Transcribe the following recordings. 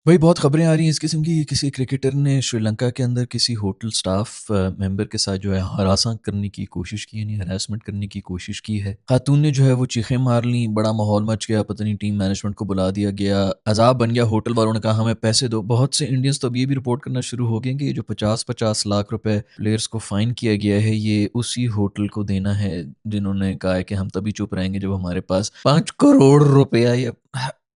वही बहुत खबरें आ रही हैं इस किस्म की। किसी क्रिकेटर ने श्रीलंका के अंदर किसी होटल स्टाफ मेंबर के साथ जो है हरासा करने की कोशिश की, यानी हरासमेंट करने की कोशिश की है। खातून ने जो है वो चीखें मार ली, बड़ा माहौल मच गया, पता नहीं टीम मैनेजमेंट को बुला दिया गया, अजाब बन गया। होटल वालों ने कहा हमें पैसे दो। बहुत से इंडियंस तो अब ये भी रिपोर्ट करना शुरू हो गए कि ये जो 50-50 लाख रुपए प्लेयर्स को फाइन किया गया है, ये उसी होटल को देना है जिन्होंने कहा है कि हम तभी चुप रहेंगे जब हमारे पास 5 करोड़ रुपया या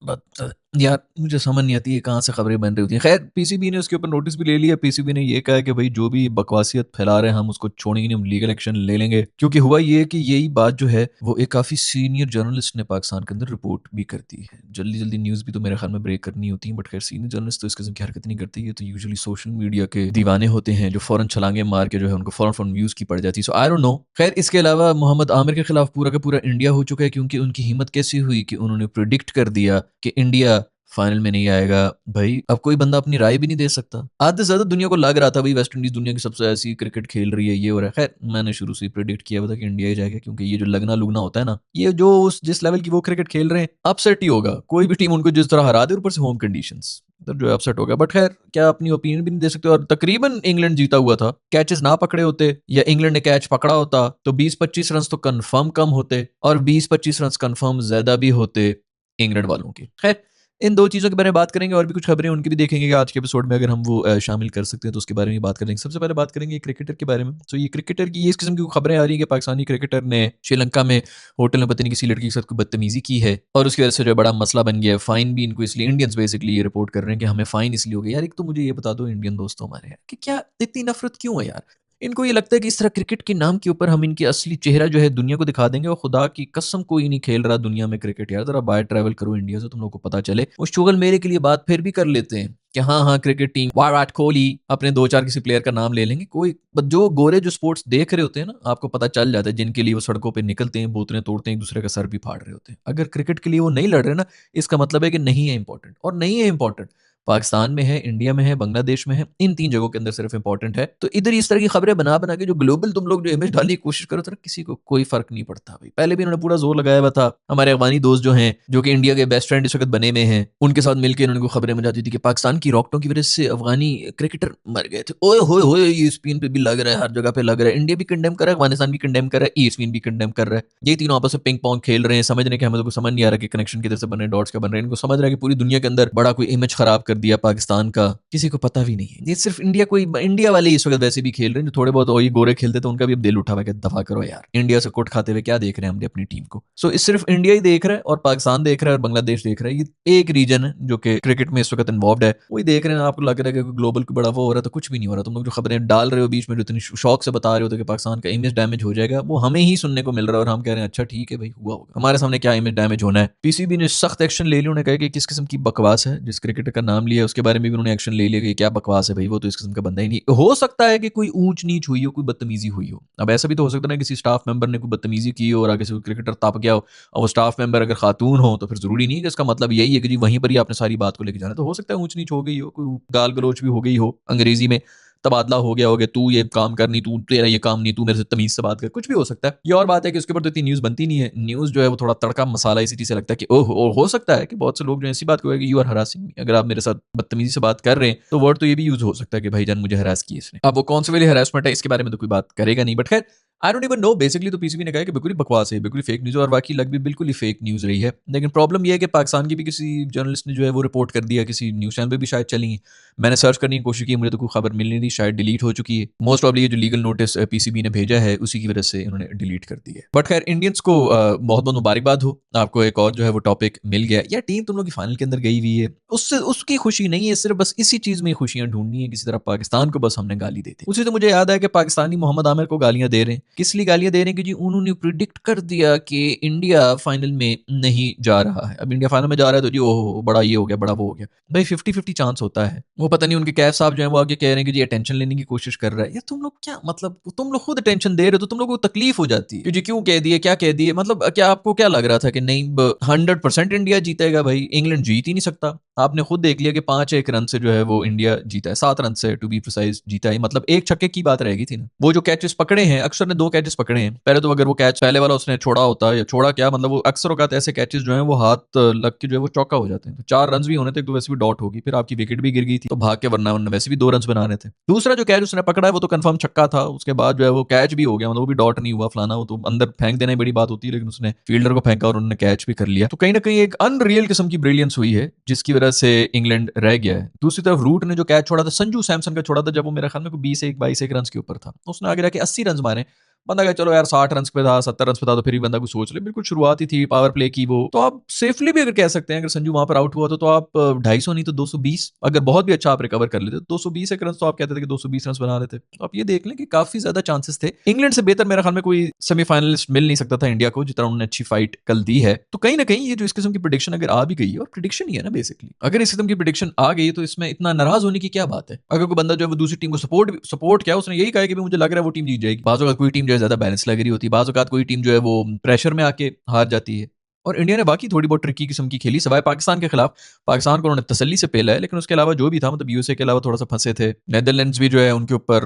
बट यार मुझे समझ नहीं आती है कहाँ से खबरें बन रही होती हैं। खैर पीसीबी ने उसके ऊपर नोटिस भी ले लिया। पीसीबी ने ये कहा है कि भाई जो भी बकवासियत फैला रहे हैं हम उसको छोड़ेंगे नहीं, हम लीगल एक्शन ले लेंगे। क्योंकि हुआ ये कि यही बात जो है वो एक काफ़ी सीनियर जर्नलिस्ट ने पाकिस्तान के अंदर रिपोर्ट भी कर दी है। जल्दी जल्दी न्यूज़ भी तो मेरे ख्याल में ब्रेक करनी होती है, बट खैर सीनियर जर्नलिस्ट तो इस किस्म की हरकत नहीं करती है। तो यूजुअली सोशल मीडिया के दीवाने होते हैं जो फ़ौरन छलांगे मार के जो है उनको फ़ौरन फ़ौरन व्यूज़ की पड़ जाती है। सो आई डोंट नो। खैर इसके अलावा मोहम्मद आमिर के खिलाफ पूरा का पूरा इंडिया हो चुका है, क्योंकि उनकी हिम्मत कैसी हुई कि उन्होंने प्रिडिक्ट कर दिया कि इंडिया फाइनल में नहीं आएगा। भाई अब कोई बंदा अपनी राय भी नहीं दे सकता। आधे से ज्यादा दुनिया को लग रहा था भाई वेस्ट इंडीज दुनिया की सबसे ऐसी क्रिकेट खेल रही है, ये हो रहा है। खैर मैंने शुरू से प्रेडिक्ट किया हुआ था कि इंडिया ही जाएगा, क्योंकि ये जो लगना लुगना होता है ना, ये जो उस जिस लेवल की वो क्रिकेट खेल रहे हैं अपसेट ही होगा। कोई भी टीम उनको जिस तरह हरा दे, ऊपर से होम कंडीशंस, तो जो अपसेट होगा। बट खैर क्या अपनी ओपिनियन भी नहीं दे सकते। और तकरीबन इंग्लैंड जीता हुआ था। कैचेस ना पकड़े होते या इंग्लैंड ने कैच पकड़ा होता तो 20-25 रन तो कंफर्म कम होते और 20-25 रन कंफर्म ज्यादा भी होते इंग्लैंड वालों की। खैर इन दो चीज़ों के बारे में बात करेंगे, और भी कुछ खबरें उनकी भी देखेंगे कि आज के एपिसोड में अगर हम वो शामिल कर सकते हैं तो उसके बारे में बात करेंगे। सबसे पहले बात करेंगे क्रिकेटर के बारे में। तो ये क्रिकेटर की इस किस्म की खबरें आ रही है कि पाकिस्तानी क्रिकेटर ने श्रीलंका में होटल में पता नहीं किसी लड़की के साथ कोई बदतमीजी की है और उसकी वजह से जो बड़ा मसला बन गया है। फाइन भी इनको इसलिए, इंडियंस बेसिकली ये रिपोर्ट कर रहे हैं कि हमें फाइन इसलिए हो गया। यार एक तो मुझे ये बता दो इंडियन दोस्तों हमारे यार कि क्या इतनी नफरत क्यों है यार। इनको ये लगता है कि इस तरह क्रिकेट के नाम के ऊपर हम इनकी असली चेहरा जो है दुनिया को दिखा देंगे, और खुदा की कसम कोई नहीं खेल रहा दुनिया में क्रिकेट। यार जरा बाहर ट्रैवल करो इंडिया से, तुम लोग को पता चले। वो शुगल मेरे के लिए बात फिर भी कर लेते हैं कि हाँ हाँ क्रिकेट टीम विराट कोहली, अपने दो चार किसी प्लेयर का नाम ले लेंगे। कोई जो गोरे जो स्पोर्ट्स देख रहे होते हैं ना, आपको पता चल जाता है जिनके लिए वो सड़कों पे निकलते हैं, बोतलें तोड़ते हैं, एक दूसरे का सर भी फाड़ रहे होते हैं। अगर क्रिकेट के लिए वो नहीं लड़ रहे ना, इसका मतलब है कि नहीं है इंपॉर्टेंट। और नहीं है इंपॉर्टेंट पाकिस्तान में है, इंडिया में है, बांग्लादेश में है, इन तीन जगहों के अंदर सिर्फ इंपॉर्टेंट है। तो इधर इस तरह की खबरें बना बना के जो ग्लोबल तुम लोग जो इमेज डालने की कोशिश करो, तो किसी को कोई फर्क नहीं पड़ता भाई। पहले भी इन्होंने पूरा जोर लगाया हुआ था। हमारे अफगानी दोस्त जो हैं, जो कि इंडिया के बेस्ट फ्रेंड इस वक्त बने हुए हैं, उनके साथ मिलकर इन्होंने खबरें मचाती थी कि पाकिस्तान की रॉकेटों की वजह से अफगानी क्रिकेटर मर गए थे। ओए होए होए, ये स्पिन पे भी लग रहा है, हर जगह पे लग रहा है। इंडिया भी कंडेम कर रहा है, अफगानिस्तान भी कंडेम कर रहा है, ईस्पिन भी कंडेम कर रहा है। ये तीनों आपस में पिंग पोंग खेल रहे हैं। समझ रहे कि हमें तो कुछ समझ नहीं आ रहा कि कनेक्शन किधर से बन रहे हैं, डॉट्स का बन रहे हैं। इनको समझ रहा है कि पूरी दुनिया के अंदर बड़ा कोई इमेज खराब कर दिया पाकिस्तान का, किसी को पता भी नहीं है। ये सिर्फ इंडिया, कोई इंडिया वाले इस वक्त वैसे भी खेल रहे हैं जो थोड़े बहुत वही गोरे खेलते थे, उनका भी अब दिल उठा हुआ है कि दफा करो यार, इंडिया से कोट खाते हुए क्या देख रहे हैं हमने अपनी टीम को। सो इस सिर्फ इंडिया ही देख रहा है और पाकिस्तान देख रहा है और बांग्लादेश देख रहा है। ये एक रीजन है जो कि क्रिकेट में इस वक्त इन्वॉल्व है, वही देख रहे हैं। आपको लग रहा है कि ग्लोबल को बड़ा वो हो रहा है, तो कुछ भी नहीं हो रहा। तुम लोग जो खबरें डाल रहे हो बीच में, जो इतनी शौक से बता रहे हो कि पाकिस्तान का इमेज डैमेज हो जाएगा, वो हमें ही सुनने को मिल रहा है और हम कह रहे हैं अच्छा ठीक है भाई, हुआ होगा। हमारे सामने क्या इमेज डैमेज होना है। पीसीबी ने सख्त एक्शन ले लिया। उन्होंने कहा कि किस किस्म की बकवास है, जिस क्रिकेटर का नाम लिया उसके बारे में भी उन्होंने एक्शन ले लिया कि क्या बकवास है भाई, वो तो इस किस्म का बंदा ही नहीं। हो सकता है कि कोई ऊंच नीच हुई हो, कोई बदतमीजी हुई हो। अब ऐसा भी तो हो सकता है ना किसी स्टाफ मेंबर ने कोई बदतमीजी की हो और आगे से क्रिकेटर तप गया हो, और वो स्टाफ मेंबर अगर खातून हो तो फिर जरूरी नहीं है कि इसका मतलब यही है कि जी वहीं पर ही आपने सारी बात को लेकर जाना। तो हो सकता है ऊंच नीच हो गई हो, कोई गाल गलोच भी हो गई हो, अंग्रेजी में तबादला हो गया होगा, तू ये काम करनी, तू तेरा ये काम नहीं, तू मेरे से तमीज से बात कर, कुछ भी हो सकता है। ये और बात है कि उसके ऊपर तो इतनी न्यूज़ बनती नहीं है। न्यूज़ जो है वो थोड़ा तड़का मसाला इसी चीज़ से लगता है कि ओह, और हो सकता है कि बहुत से लोग जो ऐसी बात कहेंगे यू आर हरासिंग मी, अगर आप मेरे साथ बदतमीजी से बात कर रहे हैं तो वर्ड तो ये भी यूज हो सकता है कि भाईजान मुझे हरास किया इसने। अब वो कौन से वाली हरासमेंट है इसके बारे में तो कोई बात करेगा नहीं, बट खैर I don't even know. Basically तो पीसीबी ने कहा कि बिल्कुल ही बकवास है, बिल्कुल ही फेक न्यूज़, और बाकी लग भी बिल्कुल ही फेक न्यूज़ रही है। लेकिन प्रॉब्लम यह है कि पाकिस्तान की भी किसी जर्नलिस्ट ने जो है वो रिपोर्ट कर दिया, किसी न्यूज़ चैनल पे भी शायद चली। मैंने सर्च करने की कोशिश की, मुझे तो कोई खबर मिल नहीं रही, शायद डिलीट हो चुकी है। मोस्ट प्रॉब्ली ये जो लीगल नोटिस पीसीबी ने भेजा है उसी की वजह से इन्होंने डिलीट कर दी है। बट खैर इंडियंस को बहुत बहुत मुबारकबाद हो, आपको एक और जो है वो टॉपिक मिल गया। या टीम तुम लोग की फाइनल के अंदर गई हुई है, उससे उसकी खुशी नहीं है, सिर्फ बस इसी चीज में खुशियां ढूंढनी है। किसी तरह पाकिस्तान को बस हमने गाली दे दी। उसी तो मुझे याद है कि पाकिस्तानी मोहम्मद आमिर को गालियां दे रहे हैं। किस लिए गालियां दे रहे हैं कि जी उन्होंने प्रिडिक्ट कर दिया कि इंडिया फाइनल में नहीं जा रहा है। अब इंडिया फाइनल में जा रहा है तो जी ओहो बड़ा ये हो गया, बड़ा वो हो गया। भाई 50-50 चांस होता है। वो पता नहीं उनके कैफ साहब जो है वो आगे कह रहे हैं कि जी अटेंशन लेने की कोशिश कर रहा है। यार तुम लोग क्या मतलब, तुम लोग खुद अटेंशन दे रहे हो तो तुम लोग को तकलीफ हो जाती है कि जी क्यों कह दिए, क्या कह दिए। मतलब क्या आपको क्या लग रहा था कि नहीं 100% इंडिया जीतेगा? भाई इंग्लैंड जीत ही नहीं सकता। आपने खुद देख लिया कि 5-1 रन से जो है वो इंडिया जीता है, 7 रन से टू बी प्रिसाइज जीता है। मतलब एक छक्के की बात रहेगी थी ना। वो जो कैचेस पकड़े हैं, अक्सर ने 2 कैचेस पकड़े हैं, पहले तो अगर वो कैच पहले वाला उसने छोड़ा होता या छोड़ा क्या मतलब वो अक्सर औकात ऐसे कैचेस जो हैं वो हाथ लग के जो है वो चौका हो जाते हैं। तो 4 रन्स भी होने थे तो वैसे भी डॉट होगी, फिर आपकी विकेट भी गिर गई थी, तो भाग के वरना वरना वैसे भी 2 रन्स बनाने थे। दूसरा जो कैच उसने पकड़ा है वो तो कंफर्म छक्का था, उसके बाद जो है वो कैच भी हो गया, मतलब वो भी डॉट नहीं हुआ फलाना, वो तो अंदर फेंक देना ही बड़ी बात होती है, लेकिन उसने फील्डर को फेंका और उन्होंने कैच भी कर लिया। तो कहीं ना कहीं एक अनरियल किस्म की ब्रिलियंस हुई है जिसकी वजह से इंग्लैंड रह गया है। दूसरी तरफ रूट ने जो कैच छोड़ा था, संजू सैमसन का छोड़ा था, जब वो मेरे ख्याल में 20 22 रन के ऊपर था, उसने आगे जाके 80 रन मारे। बंदा कहा चलो यार 60 रन पे था, 70 रन पे था, तो फिर भी बंदा कुछ सोच ले, बिल्कुल शुरुआत ही थी पावर प्ले की वो, तो आप सेफली भी अगर कह सकते हैं अगर संजू वहां पर आउट हुआ तो आप 250 नहीं तो 220, अगर बहुत भी अच्छा आप रिकवर कर लेते 220 एक रन, तो आप कहते थे कि 220 रन बना लेते। तो आप ये देख लें कि काफी ज्यादा चांसेस थे। इंग्लैंड से बेहतर मेरे ख्याल में कोई सेमीफाइनलिस्ट मिल नहीं सकता था इंडिया को, जितना उन्होंने अच्छी फाइट कल दी है। तो कहीं ना कहीं ये जो इस किस्म की प्रिडिक्शन अगर आ भी गई है, और प्रिडिक्शन ही है ना बेसिकली, अगर इस किस्म की प्रिडिक्शन आ गई तो इसमें इतना नाराज होने की क्या बात है। अगर कोई बंदा जो है वो दूसरी टीम को सपोर्ट किया, उसने यही कहा कि मुझे लग रहा है वो टीम जीत जाएगी, बाजू का कोई टीम जो है ज्यादा बैलेंस लग रही होती है, बाज़ औक़ात कोई टीम जो है वो प्रेशर में आके हार जाती है। और इंडिया ने बाकी थोड़ी बहुत ट्रिकी किस्म की खेली, सिवाय पाकिस्तान के खिलाफ। पाकिस्तान को उन्होंने तसल्ली से पेला है, लेकिन उसके अलावा जो भी था मतलब यूएसए के अलावा थोड़ा-सा फँसे थे। नीदरलैंड्स भी जो है उनके ऊपर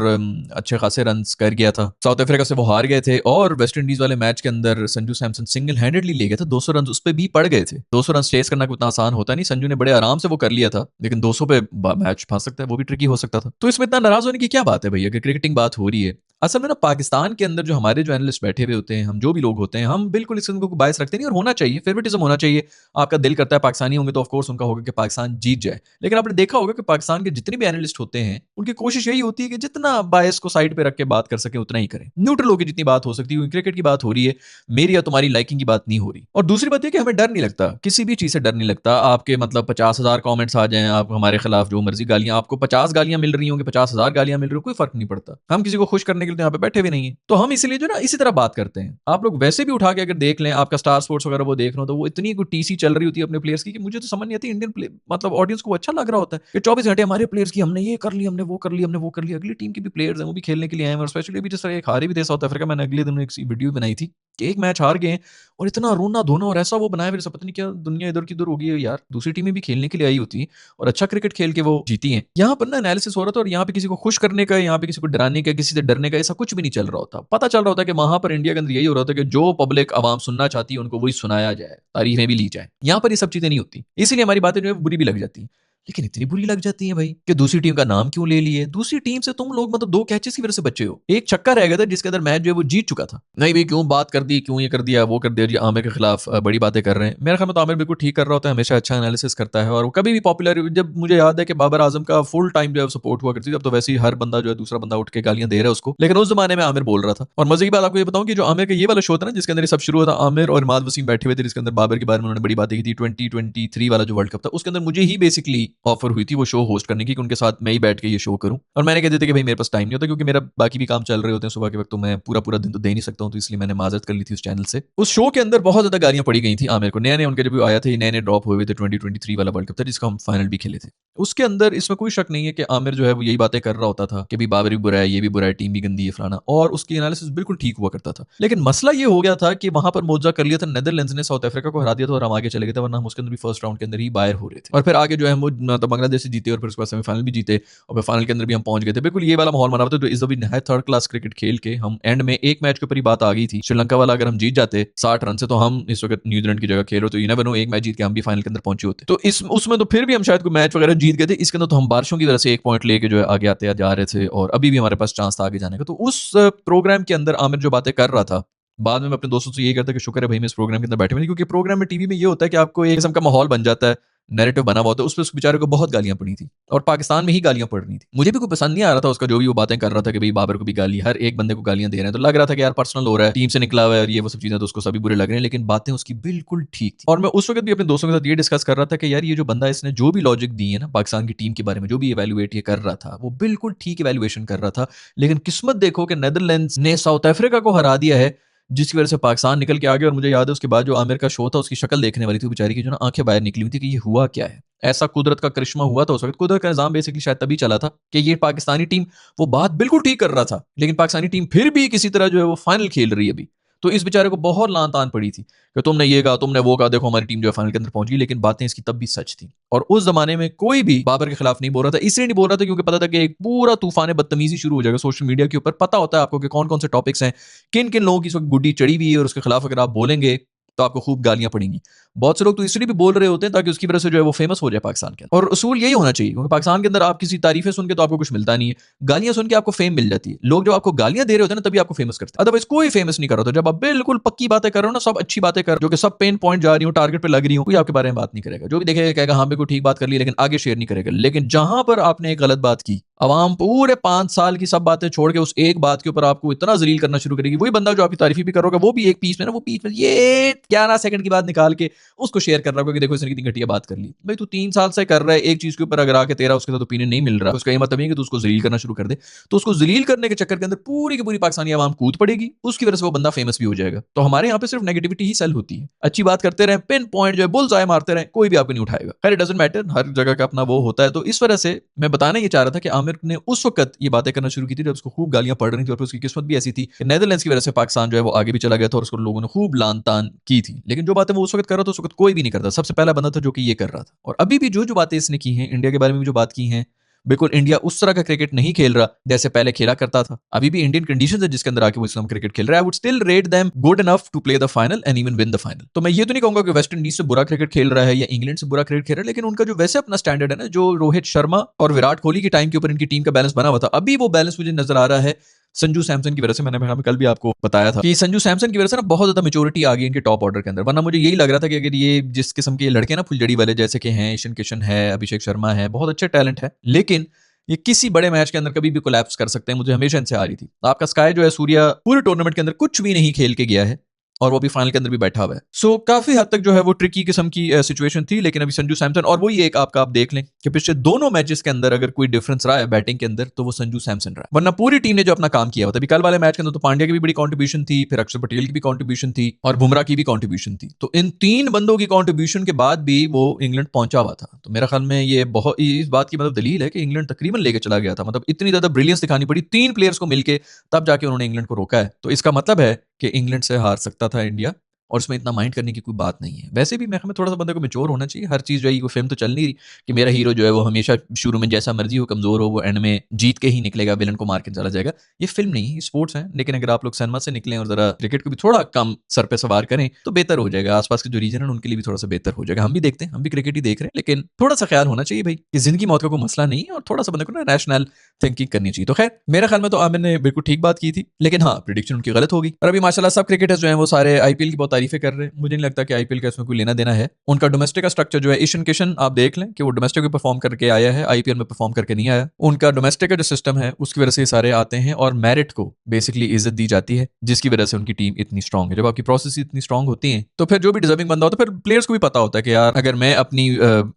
अच्छे खासे रन्स कर गया था। साउथ अफ्रीका से वो हार गए थे, और वेस्ट इंडीज़ वाले मैच के अंदर संजू सैमसन सिंगल हैंडेडली ले गए थे, 200 रन्स उस पे भी पड़ गए थे। 200 रन्स चेज़ करना उतना आसान होता नहीं, संजू ने बड़े आराम से वो कर लिया था, लेकिन 200 पे ब मैच फँस सकता है, वो भी ट्रिकी हो सकता था। तो इसमें इतना नाराज़ होने की क्या बात है भई, अगर क्रिकेटिंग बात हो रही है। असल में ना पाकिस्तान के अंदर जो हमारे जो एनालिस्ट बैठे हुए होते हैं, हम जो भी लोग होते हैं, हम बिल्कुल इस किस्म को बायस रखते नहीं, और होना चाहिए, फेवरेटिज्म होना चाहिए। आपका दिल करता है पाकिस्तानी होंगे तो ऑफ कोर्स उनका होगा कि पाकिस्तान जीत जाए। लेकिन आपने देखा होगा कि पाकिस्तान के जितने भी एनालिस्ट होते हैं, उनकी कोशिश यही होती है कि जितना बायस को साइड पे रख के बात कर सके उतना ही करें। न्यूट्रल होकर जितनी बात हो सकती है, क्रिकेट की बात हो रही है, मेरी या तुम्हारी लाइकिंग की बात नहीं हो रही। और दूसरी बात यह कि हमें डर नहीं लगता, किसी भी चीज से डर नहीं लगता। आपके मतलब 50,000 कमेंट्स आ जाएं, आप हमारे खिलाफ जो मर्जी गालियां, आपको 50 गालियां मिल रही होंगी, 50,000 गालियां मिल रही हो, कोई फर्क नहीं पड़ता। हम किसी को खुश करने के लिए तो यहाँ पे बैठे भी नहीं है, तो हम इसलिए जो ना इसी तरह बात करते हैं। आप लोग वैसे भी उठा के अगर देख लें, आपका स्टार स्पोर्ट्स वगैरह वो देख रहे हो, तो वो इतनी कोई टीसी चल रही होती है अपने प्लेयर्स की कि मुझे तो समझ नहीं आती इंडियन प्ले मतलब ऑडियंस को अच्छा लग रहा होता है कि 24 घंटे हमारे प्लेयर्स की, हमने ये कर लिया, हमने वो कर लिया, हमने वो कर लिया। अगली टीम की भी प्लेयर्स हैं, वो भी खेलने के लिए आए हैं, और स्पेशली अभी जिस तरह एक हारे भी थे साउथ अफ्रीका, मैंने अगले दिन एक वीडियो बनाई थी कि एक मैच हार गए हैं, और इतना रोना धोना और ऐसा वो बनाया, फिर से पता नहीं क्या दुनिया इधर की उधर हो गई है यार। दूसरी टीमें भी खेलने के लिए आई होती है और अच्छा क्रिकेट खेल के वो जीती हैं। यहाँ पर ना एनालिसिस हो रहा था, और यहाँ पे किसी को खुश करने का, यहाँ पे किसी को डराने का, किसी से डरने का ऐसा कुछ भी नहीं चल रहा होता। पता चल रहा होता है कि वहां पर इंडिया के अंदर यही हो रहा था कि जो पब्लिक आवाम सुनना चाहती है उनको वही सुनाया जाए, तारीफें भी ली जाए। यहाँ पर ये सब चीजें नहीं होती, इसीलिए हमारी बातें जो है बुरी भी लग जाती हैं। लेकिन इतनी बुरी लग जाती है भाई कि दूसरी टीम का नाम क्यों ले लिए। दूसरी टीम से तुम लोग मतलब 2 कैचेस की वजह से बचे हो, एक छक्का रह गया था जिसके अंदर मैच जो है वो जीत चुका था। नहीं भाई क्यों बात कर दी, क्यों ये कर दिया, वो कर दिया जी, आमिर के खिलाफ बड़ी बातें कर रहे हैं। मेरे ख्याल में तो आमिर बिल्कुल ठीक कर रहा होता है, हमेशा अच्छा एनालिसिस करता है, और वो कभी भी पॉपुलर, जब मुझे याद है कि बाबर आजम का फुल टाइम जो है सपोर्ट हुआ करती थी, अब तो वैसे ही हर बंदा जो है दूसरा बंदा उठ के गालियां दे रहा है उसको, लेकिन उस जमाने में आमिर बोल रहा था। और मजे की बात आपको ये बताऊं कि जो आमिर का ये वाला शो था ना जिसके अंदर ये सब शुरू हुआ था, आमिर और इमाद वसीम बैठे हुए थे, जिसके अंदर बाबर के बारे में उन्होंने बड़ी बातें की थी, 2023 वाला जो वर्ल्ड कप था उसके अंदर मुझे ही बेसिकली ऑफर हुई थी वो शो होस्ट करने की, कि उनके साथ मैं ही बैठ के ये शो करूं। और मैंने कह दिया था कि भाई मेरे पास टाइम नहीं होता, क्योंकि मेरा बाकी भी काम चल रहे होते हैं सुबह के वक्त, तो मैं पूरा पूरा दिन तो दे नहीं सकता हूं, तो इसलिए मैंने माजरत कर ली थी उस चैनल से। उस शो के अंदर बहुत ज्यादा गालियां पड़ी गई थी आमिर को, नए नए उनके जब आया थे, नए नए ड्रॉप हुए थे, 2023 वाला वर्ल्ड कप था जिसका हम फाइनल भी खेले थे। उसके अंदर इसमें कोई शक नहीं है कि आमिर जो है वो यही बातें कर रहा होता था कि भाई बाबर भी बुरा है, ये भी बुरा है, टीम भी गंदी है फलाना, और उसकी एनालिसिस बिल्कुल ठीक हुआ करता था। लेकिन मसला ये हो गया था कि वहां पर मोर्चा कर लिया था, नेदरलैंड्स ने साउथ अफ्रीका को हरा दिया था और हम आगे चले गए थे, वरना हम उसके अंदर भी फर्स्ट राउंड के अंदर ही बाहर हो रहे थे। और फिर आगे जो है वो मतलब बांग्लादेश से जीते, और फिर उसके बाद सेमीफाइनल भी जीते, और फिर फाइनल के अंदर भी हम पहुंच गए थे। बिल्कुल ये वाला माहौल बना हुआ था, तो इस दफा नहायत थर्ड क्लास क्रिकेट खेल के हम एंड में एक मैच के ऊपर ही बात आ गई थी, श्रीलंका वाला अगर हम जीत जाते 60 रन से, तो हम इस वक्त न्यूजीलैंड की जगह खेल रहे, तो यू नेवर नो, एक मैच जीत के हम भी फाइनल के अंदर पहुंचे होते। तो इस उसमें तो फिर भी हम शायद कोई मैच वगैरह जीत गए थे, इसके अंदर तो हम बारिशों की वजह से 1 पॉइंट लेके जो है आगे आते जा रहे थे, और अभी भी हमारे पास चांस था आगे जाने का। तो उस प्रोग्राम के अंदर आमिर जो बातें कर रहा था, बाद में मैं अपने दोस्तों से यही करता कि शुक्र है भाई मैं इस प्रोग्राम के अंदर बैठे हुए नहीं, क्योंकि प्रोग्राम में टीवी में ये होता है कि आपको एक किस्म का माहौल बन जाता है, नैरेटिव बना हुआ होता है, उस पे उस बेचारे को बहुत गालियां पड़ी थी, और पाकिस्तान में ही गालियां पड़ रही थी। मुझे भी कोई पसंद नहीं आ रहा था उसका, जो भी वो बातें कर रहा था कि भाई बाबर को भी गाली, हर एक बंदे को गालियां दे रहे हैं, तो लग रहा था कि यार पर्सनल हो रहा है, टीम से निकला हुआ है, और ये वो सब चीजें तो उसको सभी बुरे लग रहे हैं, लेकिन बातें उसकी बिल्कुल ठीक थी। और मैं उस वक्त भी अपने दोस्तों के साथ ये डिस्कस कर रहा था कि यार ये जो बंदा इसने जो भी लॉजिक दी है ना पाकिस्तान की टीम के बारे में, जो भी इवैल्यूएट ये कर रहा था, वो बिल्कुल ठीक इवैल्यूएशन कर रहा था। लेकिन किस्मत देखो कि नेदरलैंड्स ने साउथ अफ्रीका को हरा दिया है, जिसकी वजह से पाकिस्तान निकल के आ गया। और मुझे याद है उसके बाद जो आमिर का शो था, उसकी शक्ल देखने वाली थी बेचारी की, जो ना आंखें बाहर निकली हुई थी कि ये हुआ क्या है। ऐसा कुदरत का करिश्मा हुआ था उस वक्त, कुदरत का निजाम बेसिकली शायद तभी चला था कि ये पाकिस्तानी टीम वो बात बिल्कुल ठीक कर रहा था, लेकिन पाकिस्तानी टीम फिर भी किसी तरह जो है वो फाइनल खेल रही है अभी। तो इस बेचारे को बहुत लान तान पड़ी थी कि तुमने ये कहा, तुमने वो कहा, देखो हमारी टीम जो है फाइनल के अंदर पहुंच गई। लेकिन बातें इसकी तब भी सच थी, और उस जमाने में कोई भी बाबर के खिलाफ नहीं बोल रहा था। इसलिए नहीं बोल रहा था क्योंकि पता था कि एक पूरा तूफान बदतमीजी शुरू हो जाएगा सोशल मीडिया के ऊपर। पता होता है आपको कि कौन कौन से टॉपिक्स हैं, किन किन लोगों की इस वक्त गुड्डी चढ़ी हुई है, और उसके खिलाफ अगर आप बोलेंगे तो आपको खूब गालियां पड़ेंगी। बहुत से लोग तो इसलिए भी बोल रहे होते हैं ताकि उसकी वजह से जो है वो फेमस हो जाए पाकिस्तान के अंदर। और उसूल यही होना चाहिए, क्योंकि पाकिस्तान के अंदर आप किसी तारीफें सुन के तो आपको कुछ मिलता नहीं है, गालियां सुन के आपको फेम मिल जाती है। लोग जब आपको गालियां दे रहे होते हैं ना, तभी आपको फेमस करते हैं, अदरवाइज कोई फेमस नहीं कर रहा होता। जब आप बिल्कुल पक्की बातें कर रहे हो ना, सब अच्छी बातें कर रहे हो, जो कि सब पेन पॉइंट जा रही हो, टारगेट पे लग रही हो, कोई आपके बारे में बात नहीं करेगा। जो भी देखेगा कहेगा हाँ बिल्कुल ठीक बात कर ली, लेकिन आगे शेयर नहीं करेगा। लेकिन जहां पर आपने एक गलत बात की, अवाम पूरे 5 साल की सब बातें छोड़ के उस एक बात के ऊपर आपको इतना जलील करना शुरू करेगी। वही बंदा जो आपकी तारीफी भी कर रहा होगा, वो भी एक पीस में ना, वो पीस में ये 11 सेकंड की बात निकाल के उसको शेयर कर रहा होगा कि देखो इसने कितनी घटिया बात कर ली। भाई तू 3 साल से कर रहा है एक चीज के ऊपर, अगर आके तेरा उसके साथ ओपिनियन नहीं मिल रहा, उसका ये मतलब नहीं कि तू उसको जलील करना शुरू कर दे। तो उसको जलील करने के चक्कर के अंदर पूरी की पूरी पाकिस्तानी आवाम कूद पड़ेगी, उसकी वजह से वो बंदा फेमस भी हो जाएगा। तो हमारे यहाँ पे सिर्फ नेगेटिविटी ही सेल होती है। अच्छी बात करते रहे, पिन पॉइंट जो है बुल्स आए मारते रहे, कोई भी आपको नहीं उठाएगा। खैर इट डजंट मैटर, हर जगह का अपना वो होता है। तो इस वजह से मैं बताना ये चाह रहा था कि आमिर ने उस वक्त ये बातें करना शुरू की थी जब उसको खूब गालियां पड़ रही थी, और उसकी किस्मत भी ऐसी थी कि नेदरलैंड्स की वजह से पाकिस्तान जो है वो आगे भी चला गया था, और उसको लोगों ने खूब लान तान की थी। लेकिन जो बातें वो उस वक्त कर रहा था, उस वक्त कोई भी नहीं करता। सबसे पहला बंदा था जो कि ये कर रहा था। और अभी भी जो बातें इसने की हैं, इंडिया के बारे में भी जो बात की हैं, बिल्कुल इंडिया उस तरह का क्रिकेट नहीं खेल रहा जैसे पहले खेला करता था। अभी भी इंडियन कंडीशंस है जिसके अंदर आके वो इस्लाम क्रिकेट खेल रहा है। I would still rate them good enough to play the final and even win the final. तो मैं ये तो नहीं कहूंगा कि वेस्ट इंडीज से बुरा क्रिकेट खेल रहा है या इंग्लैंड से बुरा क्रिकेट खेल रहा है, लेकिन उनका जो वैसे अपना स्टैंडर्ड है ना, जो रोहित शर्मा और विराट कोहली के टाइम के ऊपर इनकी टीम का बैलेंस बना हुआ था, अभी वो बैलेंस मुझे नजर आ रहा है संजू सैमसन की वजह से। मैंने कल भी आपको बताया था कि संजू सैमसन की वजह से ना बहुत ज्यादा मेच्योरिटी आ गई इनके टॉप ऑर्डर के अंदर। वरना मुझे यही लग रहा था कि अगर ये जिस किस्म के लड़के ना फुलझड़ी वाले, जैसे कि हैं ईशान किशन है, अभिषेक शर्मा है, बहुत अच्छे टैलेंट है, लेकिन ये किसी बड़े मैच के अंदर कभी भी कोलैप्स कर सकते हैं। मुझे हमेशा इनसे आ रही थी। आपका स्काई जो है सूर्या पूरे टूर्नामेंट के अंदर कुछ भी नहीं खेल के गया है, और वो भी फाइनल के अंदर भी बैठा हुआ है। सो काफी हद तक जो है वो ट्रिकी किस्म की सिचुएशन थी। लेकिन अभी संजू सैमसन, और वही एक आपका आप देख लें कि पिछले दोनों मैचेस के अंदर अगर कोई डिफरेंस रहा है बैटिंग के अंदर, तो वो संजू सैमसन रहा है। वरना पूरी टीम ने जो अपना काम किया हुआ था। अभी कल वाले मैच के अंदर तो पांड्या की भी बड़ी कॉन्ट्रीब्यूशन थी, फिर अक्षर पटेल की भी कॉन्ट्रीब्यूशन थी, और बुमराह की भी कॉन्ट्रीब्यूशन थी। तो इन 3 बंदों की कॉन्ट्रीब्यूशन के बाद भी वो इंग्लैंड पहुंचा हुआ था। तो मेरा ख्याल में ये बहुत इस बात की मतलब दलील है कि इंग्लैंड तकरीबन लेके चला गया था। मतलब इतनी ज्यादा ब्रिलियंस दिखानी पड़ी 3 प्लेयर्स को मिलकर, तब जाके उन्होंने इंग्लैंड को रोका है। तो इसका मतलब है कि इंग्लैंड से हार सकता था इंडिया, और उसमें इतना माइंड करने की कोई बात नहीं है। वैसे भी मैं हमें थोड़ा सा बंदे को मैच्योर होना चाहिए। हर चीज़ जो है, कोई फिल्म तो चल नहीं रही कि मेरा हीरो जो है वो हमेशा शुरू में जैसा मर्जी हो, कमजोर हो, वो एंड में जीत के ही निकलेगा, विलन को मार के चला जाएगा। ये फिल्म नहीं है, स्पोर्ट्स है। लेकिन अगर आप लोग सिनेमा से निकलें और जरा क्रिकेट को भी थोड़ा कम सर पे सवार करें तो बेहतर हो जाएगा। आसपास के जो रीजन है उनके लिए भी थोड़ा सा बेहतर हो जाएगा। हम भी देखते हैं, हम भी क्रिकेट ही देख रहे हैं, लेकिन थोड़ा सा ख्याल होना चाहिए भाई कि जिंदगी मौत का कोई मसला नहीं है, और थोड़ा सा बंदे को ना रैशनल थिंकिंग करनी चाहिए। तो खैर मेरे ख्याल में तो आमिर ने बिल्कुल ठीक बात की थी, लेकिन हाँ प्रिडिक्शन उनकी गलत होगी। और अभी माशाल्लाह सब क्रिकेटर्स जो हैं वो सारे आईपीएल की बहुत तारीफें कर रहे हैं। मुझे नहीं लगता कि आईपीएल का इसमें कोई लेना देना है। उनका डोमेस्टिक का स्ट्रक्चर जो है, ईशान किशन आप देख लें कि वो डोमेस्टिक में परफॉर्म करके आया है, आईपीएल में परफॉर्म करके नहीं आया। उनका डोमेस्टिक का जो सिस्टम है उसकी वजह से सारे आते हैं, और मेरिट को बेसिकली इज्जत दी जाती है, जिसकी वजह से उनकी टीम इतनी स्ट्रांग है। जब आपकी प्रोसेस इतनी स्ट्रांग होती है तो फिर जो भी डिजर्विंग बंदा होता है, फिर प्लेयर्स को भी पता होता है कि यार अगर मैं अपनी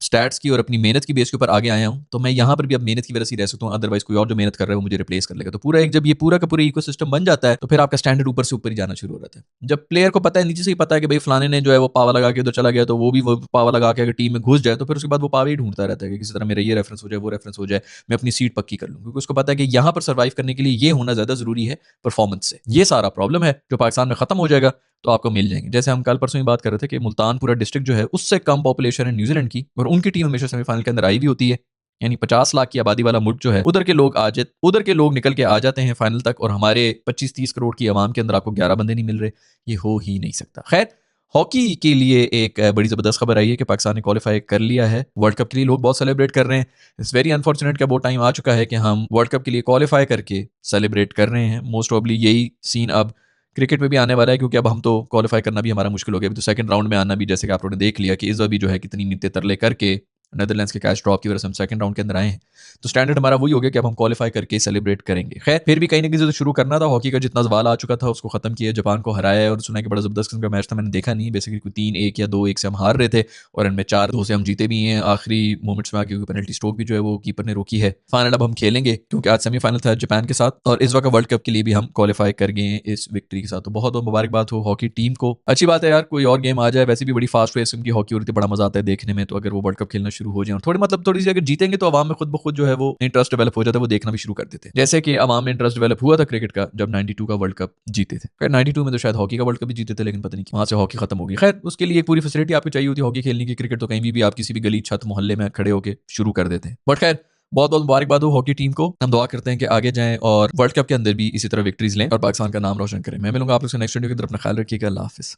स्टैट्स की और अपनी मेहनत की बेस के ऊपर आगे आया हूं, तो मैं यहाँ पर भी अब मेहनत की वजह से ही रह सकता हूँ, अदरवाइज कोई और जो मेहनत कर रहा है वो मुझे रिप्लेस कर लेगा। तो पूरा एक जब ये पूरा का पूरा इकोसिस्टम बन जाता है, तो फिर आपका स्टैंडर्ड ऊपर से ऊपर ही जाना शुरू हो जाता है। जब प्लेयर को पता है, नीचे से ही पता है कि भाई फलाने ने जो है वो पावा लगा के उधर चला गया, तो वो भी वो पावा लगा के अगर टीम में घुस जाए, तो फिर उसके बाद वो पावा ही ढूंढता रहता है कि किसी तरह मेरा ये रेफरेंस हो जाए, वो रेफरेंस हो जाए, मैं अपनी सीट पक्की कर लूँ। क्योंकि उसको पता है कि यहाँ पर सर्वाइव करने के लिए ये होना ज्यादा जरूरी है परफॉर्मेंस से। ये सारा प्रॉब्लम है जो पाकिस्तान में खत्म हो जाएगा तो आपको मिल जाएंगे। जैसे हम कल परसों ही बात कर रहे थे कि मुल्तान पूरा डिस्ट्रिक्ट जो है उससे कम पॉपुलेशन है न्यूजीलैंड की, और उनकी टीम हमेशा सेमीफाइनल के अंदर आई भी होती है। यानी 50 लाख की आबादी वाला मुल्क जो है, उधर के लोग उधर के लोग निकल के आ जाते हैं फाइनल तक, और हमारे 25-30 करोड़ की आवाम के अंदर आपको 11 बंदे नहीं मिल रहे। ये हो ही नहीं सकता। खैर हॉकी के लिए एक बड़ी जबरदस्त खबर आई है कि पाकिस्तान ने क्वालिफाई कर लिया है वर्ल्ड कप के लिए। लोग बहुत सेलिब्रेट कर रहे हैं। इट्स वेरी अनफॉर्चुनेट कि वो टाइम आ चुका है कि हम वर्ल्ड कप के लिए क्वालिफाई करके सेलिब्रेट कर रहे हैं। मोस्ट प्रॉब्ली यही सीन अब क्रिकेट में भी आने वाला है, क्योंकि अब हम तो क्वालिफाई करना भी हमारा मुश्किल हो गया। अभी तो सेकंड राउंड में आना भी, जैसे कि आप लोगों ने देख लिया कि इस बार भी जो है कितनी नीते तरले करके नेदरलैंड्स के कैच ड्रॉप की वजह से हम सेकंड राउंड के अंदर आए हैं। तो स्टैंडर्ड हमारा वही हो गया कि अब हम क्वालिफाई करके सेलिब्रेट करेंगे। खैर फिर भी कहीं ना कहीं से तो शुरू करना था। हॉकी का जितना सवाल आ चुका था उसको खत्म किया, जापान को हराया है, और सुना कि बड़ा जबरदस्त किस्म का मैच था। मैंने देखा नहीं, बेसिकली कोई 3-1 या 2-1 से हम हार रहे थे, और इनमें 4-2 से हम जीते भी हैं आखिरी मोमेंट्स में आके। पेनल्टी स्ट्रोक भी जो है वो कीपर ने रोकी है। फाइनल अब हम खेलेंगे, क्योंकि आज सेमीफाइनल था जापान के साथ, और इस वक्त वर्ल्ड कप के लिए भी हम क्वालिफाई कर गए हैं इस विक्ट्री के साथ। तो बहुत बहुत मुबारकबाद हो हॉकी टीम को। अच्छी बात है यार, कोई और गेम आ जाए। वैसे भी बड़ी फास्ट पेस की हॉकी हो रही थी, बड़ा मजा आता है देखने में। तो अगर वो वर्ल्ड कप खेलना शुरू हो जाए और थोड़ी सी अगर जीतेंगे तो अवाम में खुद ब खुद जो है वो इंटरेस्ट डेवलप हो जाता है, वो देखना भी शुरू कर देते हैं। जैसे कि अवाम में इंटरेस्ट डेवलप हुआ था क्रिकेट का जब 92 का वर्ल्ड कप जीते थे। खैर 92 में तो शायद हॉकी का वर्ल्ड कप भी जीते थे, लेकिन पता नहीं वहां से हॉकी खत्म हो गई। खैर उसके लिए एक पूरी फैसिलिटी आपको चाहिए होती है हॉकी खेलने की। क्रिकेट तो कहीं भी आप किसी भी गली छत मोहल्ले में खड़े होकर शुरू कर देते हैं। बट खैर बहुत बहुत मुबारकबाद हो हॉकी टीम को। हम दुआ करते हैं कि आगे जाएं और वर्ल्ड कप के अंदर भी इसी तरह विक्ट्रीज लें और पाकिस्तान का नाम रोशन करें। मैं मिलूंगा आप लोग से नेक्स्ट वीडियो की तरफ। अपना ख्याल रखिएगा। अल्लाह हाफिज।